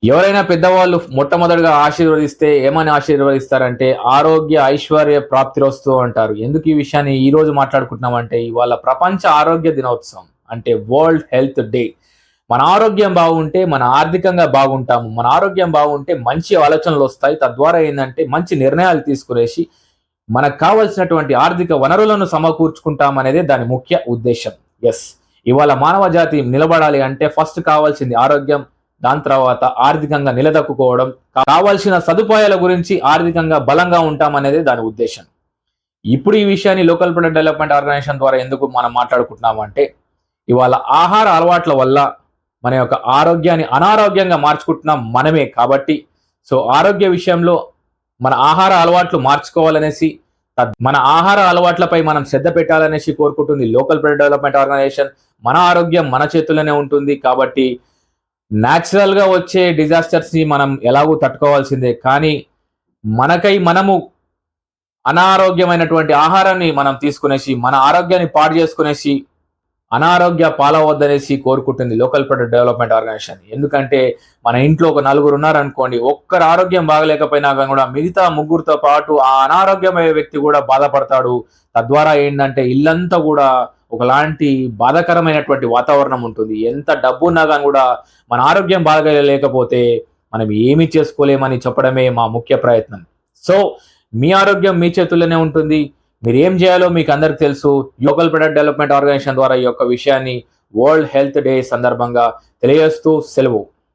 ఎవరైనా పెద్దవాళ్ళు మొట్టమొదటిగా ఆశీర్వదిస్తే ఏమని ఆశీర్వదిస్తారంటే ఆరోగ్య, ఐశ్వర్య ప్రాప్తిరస్తు అంటారు. ఎందుకు ఈ విషయాన్ని ఈరోజు మాట్లాడుకుంటున్నామంటే ఇవాళ ప్రపంచ ఆరోగ్య దినోత్సవం. అంటే వరల్డ్ హెల్త్ డే. మన ఆరోగ్యం బాగుంటే మన ఆర్థికంగా బాగుంటాము. మన ఆరోగ్యం బాగుంటే మంచి ఆలోచనలొస్తాయి. తద్వారా ఏందంటే మంచి నిర్ణయాలు తీసుకునేసి మనకు కావాల్సినటువంటి ఆర్థిక వనరులను సమకూర్చుకుంటామనేదే దాని ముఖ్య ఉద్దేశ్యం. యెస్. ఇవాళ మానవ జాతి నిలబడాలి అంటే ఫస్ట్ కావాల్సింది ఆరోగ్యం. దాని తర్వాత ఆర్థికంగా నిలదొక్కుకోవడం, కావాల్సిన సదుపాయాల గురించి ఆర్థికంగా బలంగా ఉంటామనేదే దాని ఉద్దేశ్యం. ఇప్పుడు ఈ విషయాన్ని లోకల్ ప్రొడక్ట్ డెవలప్‌మెంట్ ఆర్గనైజేషన్ ద్వారా ఎందుకు మనం మాట్లాడుకుంటున్నామంటే, ఇవాళ ఆహార అలవాట్ల వల్ల మన యొక్క ఆరోగ్యాన్ని అనారోగ్యంగా మార్చుకుంటున్నాం మనమే కాబట్టి, సో ఆరోగ్య విషయంలో మన ఆహార అలవాట్లు మార్చుకోవాలనేసి, మన ఆహార అలవాట్లపై మనం శ్రద్ధ పెట్టాలనేసి కోరుకుంటుంది లోకల్ ప్రొడక్ట్ డెవలప్‌మెంట్ ఆర్గనైజేషన్. మన ఆరోగ్యం మన చేతుల్లోనే ఉంటుంది కాబట్టి న్యాచురల్‌గా వచ్చే డిజాస్టర్స్‌ని మనం ఎలాగో తట్టుకోవాల్సిందే. కానీ మనకై మనము అనారోగ్యమైనటువంటి ఆహారాన్ని మనం తీసుకునేసి, మన ఆరోగ్యాన్ని పాడు చేసుకునేసి, అనారోగ్య పాలవద్దనేసి కోరుకుంటుంది లోకల్ ప్రొడక్ట్ డెవలప్‌మెంట్ ఆర్గనైజేషన్. ఎందుకంటే మన ఇంట్లో ఒక నలుగురున్నారనుకోండి, ఒక్కరి ఆరోగ్యం బాగలేకపోయినా కూడా మిగతా ముగ్గురితో పాటు ఆ అనారోగ్యమయ్యే వ్యక్తి కూడా బాధపడతాడు. తద్వారా ఏంటంటే ఇల్లంతా కూడా ఒకలాంటి బాధాకరమైనటువంటి వాతావరణం ఉంటుంది. ఎంత డబ్బున్నా గాని కూడా మన ఆరోగ్యం బాగాలేకపోతే మనం ఏమి చేసుకోలేమని చెప్పడమే మా ముఖ్య ప్రయత్నం. సో, మీ ఆరోగ్యం మీ చేతుల్లోనే ఉంటుంది. మీరేం జేయాలో మీకందరికి తెలుసు. లోకల్ ప్రొడక్ట్ డెవలప్‌మెంట్ ఆర్గనైజేషన్ ద్వారా ఈ యొక్క విషయాన్ని వరల్డ్ హెల్త్ డే సందర్భంగా తెలియజేస్తూ సెలవు.